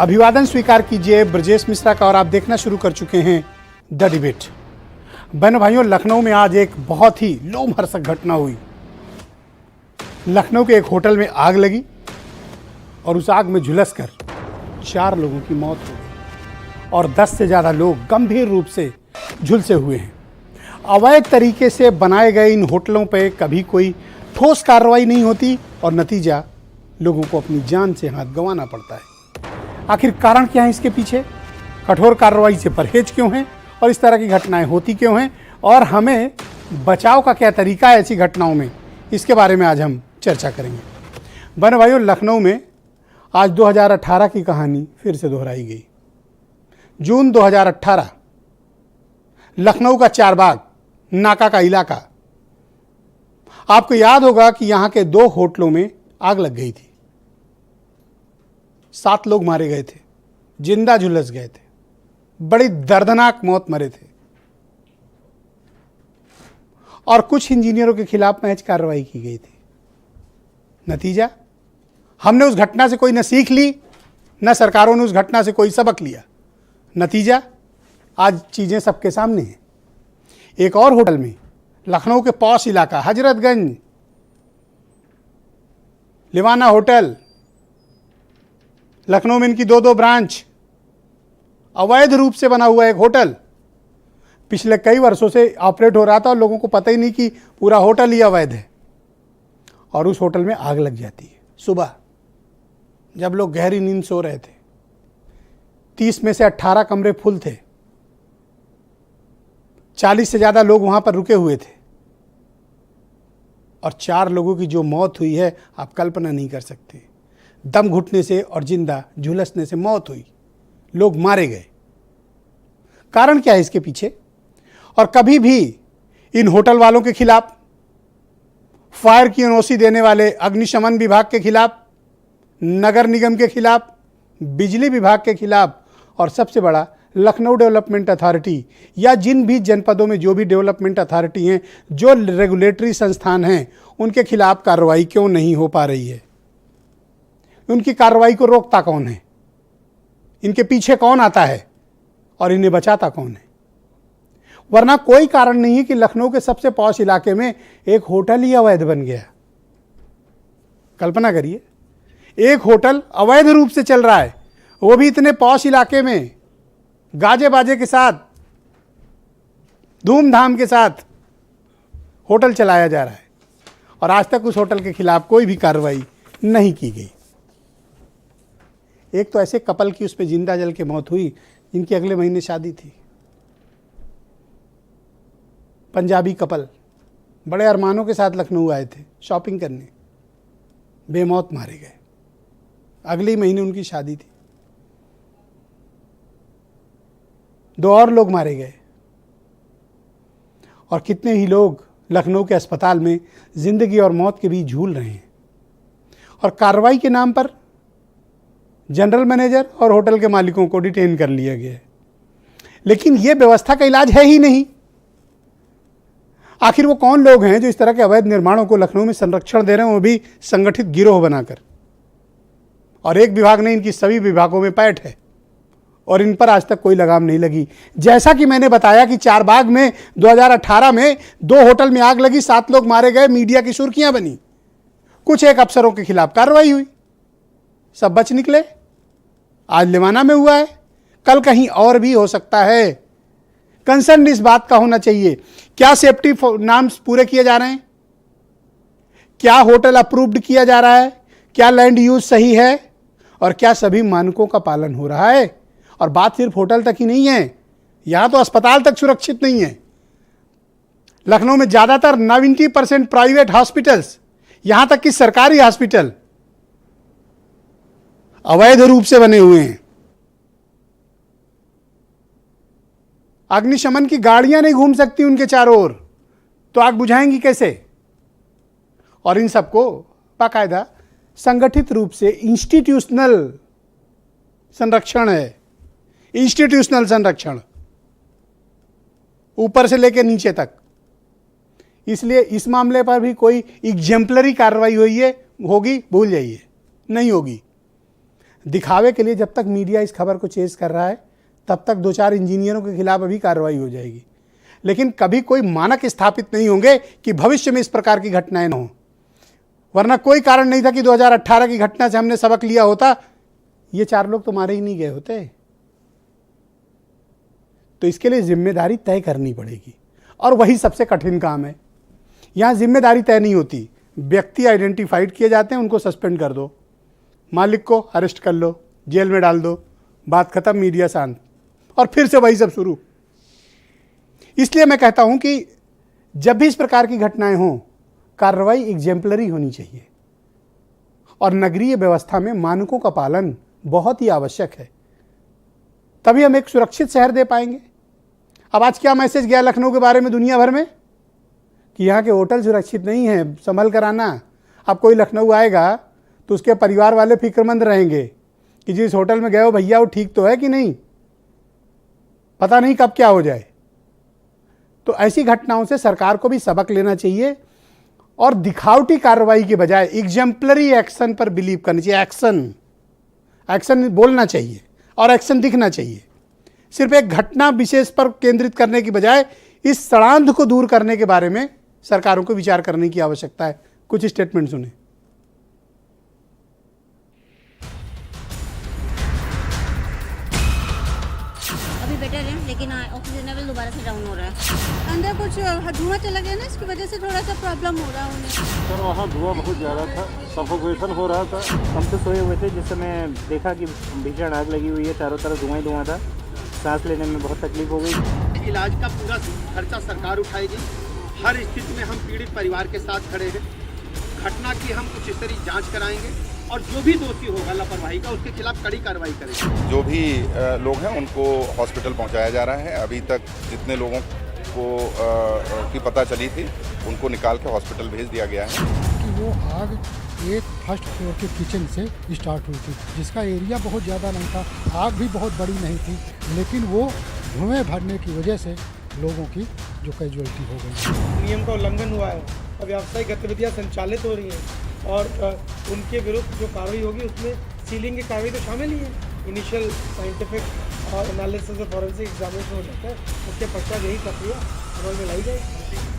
अभिवादन स्वीकार कीजिए ब्रजेश मिश्रा का और आप देखना शुरू कर चुके हैं द डिबेट। बहनों भाइयों, लखनऊ में आज एक बहुत ही लोमहर्षक घटना हुई। लखनऊ के एक होटल में आग लगी और उस आग में झुलसकर 4 लोगों की मौत हो गई और 10 से ज़्यादा लोग गंभीर रूप से झुलसे हुए हैं। अवैध तरीके से बनाए गए इन होटलों पर कभी कोई ठोस कार्रवाई नहीं होती और नतीजा लोगों को अपनी जान से हाथ गंवाना पड़ता है। आखिर कारण क्या है इसके पीछे? कठोर कार्रवाई से परहेज क्यों है और इस तरह की घटनाएं होती क्यों हैं और हमें बचाव का क्या तरीका है ऐसी घटनाओं में, इसके बारे में आज हम चर्चा करेंगे। बहनों भाइयों, लखनऊ में आज 2018 की कहानी फिर से दोहराई गई। जून 2018, लखनऊ का चारबाग नाका का इलाका। आपको याद होगा कि यहाँ के 2 होटलों में आग लग गई थी। 7 लोग मारे गए थे, जिंदा झुलस गए थे, बड़ी दर्दनाक मौत मरे थे और कुछ इंजीनियरों के खिलाफ महज कार्रवाई की गई थी। नतीजा, हमने उस घटना से कोई न सीख ली, न सरकारों ने उस घटना से कोई सबक लिया। नतीजा, आज चीजें सबके सामने हैं। एक और होटल में, लखनऊ के पॉश इलाका हजरतगंज, लिवाना होटल, लखनऊ में इनकी 2 ब्रांच, अवैध रूप से बना हुआ एक होटल पिछले कई वर्षों से ऑपरेट हो रहा था और लोगों को पता ही नहीं कि पूरा होटल ही अवैध है। और उस होटल में आग लग जाती है सुबह, जब लोग गहरी नींद सो रहे थे। 30 में से 18 कमरे फुल थे, 40 से ज़्यादा लोग वहाँ पर रुके हुए थे और 4 लोगों की जो मौत हुई है आप कल्पना नहीं कर सकते। दम घुटने से और जिंदा झुलसने से मौत हुई, लोग मारे गए। कारण क्या है इसके पीछे? और कभी भी इन होटल वालों के खिलाफ, फायर की एनओसी देने वाले अग्निशमन विभाग के खिलाफ, नगर निगम के खिलाफ, बिजली विभाग के खिलाफ और सबसे बड़ा लखनऊ डेवलपमेंट अथॉरिटी या जिन भी जनपदों में जो भी डेवलपमेंट अथॉरिटी हैं, जो रेगुलेटरी संस्थान हैं, उनके खिलाफ कार्रवाई क्यों नहीं हो पा रही है? उनकी कार्रवाई को रोकता कौन है? इनके पीछे कौन आता है और इन्हें बचाता कौन है? वरना कोई कारण नहीं है कि लखनऊ के सबसे पॉश इलाके में एक होटल ही अवैध बन गया। कल्पना करिए, एक होटल अवैध रूप से चल रहा है, वो भी इतने पॉश इलाके में, गाजे बाजे के साथ, धूमधाम के साथ होटल चलाया जा रहा है और आज तक उस होटल के खिलाफ कोई भी कार्रवाई नहीं की गई। एक तो ऐसे कपल की उस पर जिंदा जल के मौत हुई जिनकी अगले महीने शादी थी। पंजाबी कपल बड़े अरमानों के साथ लखनऊ आए थे शॉपिंग करने, बेमौत मारे गए। अगले महीने उनकी शादी थी। 2 और लोग मारे गए और कितने ही लोग लखनऊ के अस्पताल में जिंदगी और मौत के बीच झूल रहे हैं। और कार्रवाई के नाम पर जनरल मैनेजर और होटल के मालिकों को डिटेन कर लिया गया है। लेकिन यह व्यवस्था का इलाज है ही नहीं। आखिर वो कौन लोग हैं जो इस तरह के अवैध निर्माणों को लखनऊ में संरक्षण दे रहे हैं, वो भी संगठित गिरोह बनाकर? और एक विभाग नहीं, इनकी सभी विभागों में पैठ है और इन पर आज तक कोई लगाम नहीं लगी। जैसा कि मैंने बताया कि चारबाग में 2018 में 2 होटल में आग लगी, 7 लोग मारे गए, मीडिया की सुर्खियां बनी, कुछ एक अफसरों के खिलाफ कार्रवाई हुई, सब बच निकले। आज लिवाना में हुआ है, कल कहीं और भी हो सकता है। कंसर्न इस बात का होना चाहिए, क्या सेफ्टी नॉर्म्स पूरे किए जा रहे हैं? क्या होटल अप्रूव्ड किया जा रहा है? क्या लैंड यूज सही है? और क्या सभी मानकों का पालन हो रहा है? और बात सिर्फ होटल तक ही नहीं है, यहां तो अस्पताल तक सुरक्षित नहीं है। लखनऊ में ज्यादातर 90% प्राइवेट हॉस्पिटल्स, यहां तक कि सरकारी हॉस्पिटल अवैध रूप से बने हुए हैं। अग्निशमन की गाड़ियां नहीं घूम सकती उनके चारों ओर, तो आग बुझाएंगी कैसे? और इन सबको बाकायदा संगठित रूप से इंस्टीट्यूशनल संरक्षण है, इंस्टीट्यूशनल संरक्षण ऊपर से लेकर नीचे तक। इसलिए इस मामले पर भी कोई एग्जेम्पलरी कार्रवाई होगी भूल जाइए, नहीं होगी। दिखावे के लिए जब तक मीडिया इस खबर को चेज कर रहा है तब तक 2-4 इंजीनियरों के खिलाफ अभी कार्रवाई हो जाएगी, लेकिन कभी कोई मानक स्थापित नहीं होंगे कि भविष्य में इस प्रकार की घटनाएं न हो। वरना कोई कारण नहीं था कि 2018 की घटना से हमने सबक लिया होता, ये 4 लोग तो मारे ही नहीं गए होते। तो इसके लिए जिम्मेदारी तय करनी पड़ेगी और वही सबसे कठिन काम है। यहां जिम्मेदारी तय नहीं होती, व्यक्ति आइडेंटिफाइड किए जाते हैं, उनको सस्पेंड कर दो, मालिक को अरेस्ट कर लो, जेल में डाल दो, बात खत्म, मीडिया शांत, और फिर से वही सब शुरू। इसलिए मैं कहता हूं कि जब भी इस प्रकार की घटनाएं हों, कार्रवाई एग्जेम्पलरी होनी चाहिए और नगरीय व्यवस्था में मानकों का पालन बहुत ही आवश्यक है, तभी हम एक सुरक्षित शहर दे पाएंगे। अब आज क्या मैसेज गया लखनऊ के बारे में दुनिया भर में कि यहाँ के होटल सुरक्षित नहीं है, संभल कर आना। अब कोई लखनऊ आएगा तो उसके परिवार वाले फिक्रमंद रहेंगे कि जिस होटल में गए हो भैया वो ठीक तो है कि नहीं, पता नहीं कब क्या हो जाए। तो ऐसी घटनाओं से सरकार को भी सबक लेना चाहिए और दिखावटी कार्रवाई के बजाय एग्जेम्पलरी एक्शन पर बिलीव करनी चाहिए। एक्शन बोलना चाहिए और एक्शन दिखना चाहिए। सिर्फ एक घटना विशेष पर केंद्रित करने की बजाय इस षड्यंत्र को दूर करने के बारे में सरकारों को विचार करने की आवश्यकता है। कुछ स्टेटमेंट सुने। अभी बेटर है, लेकिन ऑक्सीजन लेवल दोबारा से डाउन हो रहा है। अंदर कुछ धुआं चला गया ना, इसकी वजह से थोड़ा सा प्रॉब्लम हो रहा है उन्हें। सर वहाँ धुआं बहुत ज़्यादा था, सफोकेशन हो रहा था। हम तो सोए हुए थे जिस समय देखा कि भीषण आग लगी हुई है, चारों तरफ धुआं ही धुआं था, सांस लेने में बहुत तकलीफ हो गई। इलाज का पूरा खर्चा सरकार उठाएगी। हर स्थिति में हम पीड़ित परिवार के साथ खड़े हैं। घटना की हम उच्च स्तरीय जांच कराएंगे और जो भी दोषी होगा लापरवाही का उसके खिलाफ कड़ी कार्रवाई करेंगे। जो भी लोग हैं उनको हॉस्पिटल पहुंचाया जा रहा है। अभी तक जितने लोगों को की पता चली थी उनको निकाल के हॉस्पिटल भेज दिया गया है। कि वो आग एक फर्स्ट फ्लोर के किचन से स्टार्ट हुई थी, जिसका एरिया बहुत ज़्यादा नहीं था, आग भी बहुत बड़ी नहीं थी, लेकिन वो धुएं भरने की वजह से लोगों की जो कैजुअल्टी हो गई। नियम का उल्लंघन हुआ है और व्यावसायिक गतिविधियां संचालित हो रही हैं और उनके विरुद्ध जो कार्रवाई होगी उसमें सीलिंग की कार्रवाई तो शामिल ही है। इनिशियल साइंटिफिक और एनालिसिस और फॉरेंसिक एग्जामिनेशन हो जाता है, उसके पश्चात यही प्रक्रिया अमल में लाई जाएगी।